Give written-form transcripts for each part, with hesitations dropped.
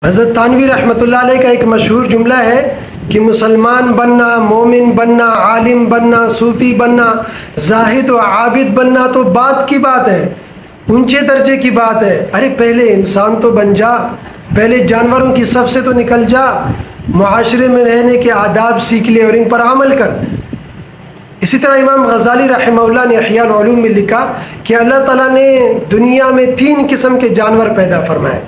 حضرت تھانوی رحمۃ اللہ علیہ کا ایک مشہور جملہ ہے کہ مسلمان بننا، مومن بننا، عالم بننا، صوفی بننا، زاہد و عابد بننا تو بات کی بات ہے، اونچے درجے کی بات ہے۔ ارے پہلے انسان تو بن جا، پہلے جانوروں کی صف سے تو نکل جا، معاشرے میں رہنے کے آداب سیکھ لے اور ان پر عمل کر۔ اسی طرح امام غزالی رحمہ اللہ نے احیاء العلوم میں لکھا کہ اللہ تعالیٰ نے دنیا میں 3 قسم کے جانور پیدا فرمائے۔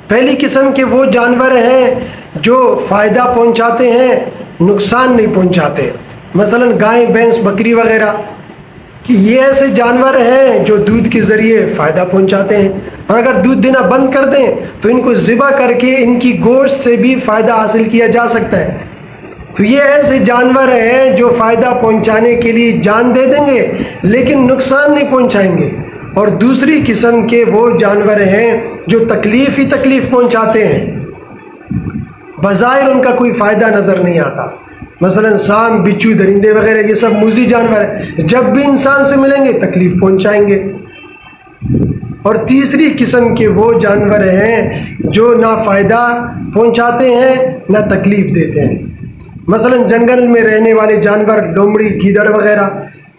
پہلی قسم کے وہ جانور ہیں جو فائدہ پہنچاتے ہیں، نقصان نہیں پہنچاتے، مثلا گائے، بھینس، بکری وغیرہ، کہ یہ ایسے جانور ہیں جو دودھ کے ذریعے فائدہ پہنچاتے ہیں، اور اگر دودھ دینا بند کر دیں تو ان کو ذبح کر کے ان کی گوشت سے بھی فائدہ حاصل کیا جا سکتا ہے۔ تو یہ ایسے جانور ہیں جو فائدہ پہنچانے کے لیے جان دے دیں گے لیکن نقصان نہیں پہنچائیں گے۔ اور دوسری قسم کے وہ جانور ہیں جو تکلیف ہی تکلیف پہنچاتے ہیں، بظاہر ان کا کوئی فائدہ نظر نہیں آتا، مثلا سام، بچھو، درندے وغیرہ، یہ سب موذی جانور ہیں، جب بھی انسان سے ملیں گے تکلیف پہنچائیں گے۔ اور تیسری قسم کے وہ جانور ہیں جو نہ فائدہ پہنچاتے ہیں نہ تکلیف دیتے ہیں، مثلا جنگل میں رہنے والے جانور، لومڑی، گیدڑ وغیرہ،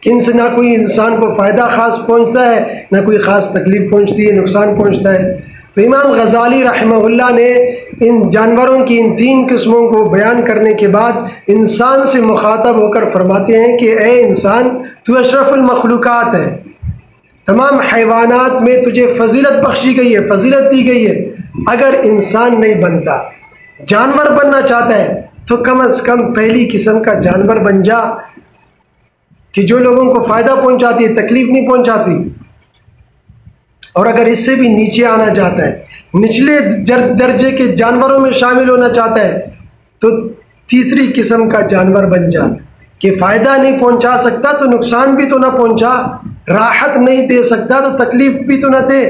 ان سے نہ کوئی انسان کو فائدہ خاص پہنچتا ہے نہ کوئی خاص تکلیف پہنچتی ہے، نقصان پہنچتا ہے۔ تو امام غزالی رحمہ اللہ نے ان جانوروں کی ان 3 قسموں کو بیان کرنے کے بعد انسان سے مخاطب ہو کر فرماتے ہیں کہ اے انسان، تو اشرف المخلوقات ہے، تمام حیوانات میں تجھے فضیلت بخشی گئی ہے، فضیلت دی گئی ہے۔ اگر انسان نہیں بنتا، جانور بننا چاہتا ہے تو کم از کم پہلی قسم کا جانور بن جا کہ جو لوگوں کو فائدہ پہنچاتی ہے، تکلیف نہیں پہنچاتی۔ اور اگر اس سے بھی نیچے آنا چاہتا ہے، نچلے درجے کے جانوروں میں شامل ہونا چاہتا ہے، تو تیسری قسم کا جانور بن جا کہ فائدہ نہیں پہنچا سکتا تو نقصان بھی تو نہ پہنچا، راحت نہیں دے سکتا تو تکلیف بھی تو نہ دے،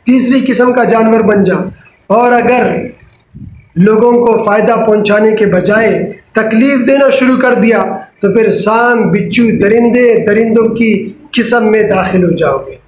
تیسری قسم کا جانور بن جا۔ اور اگر لوگوں کو فائدہ پہنچانے کے بجائے تکلیف دینا شروع کر دیا تو پھر سام، بچھو، درندوں کی قسم میں داخل ہو جاؤ گے۔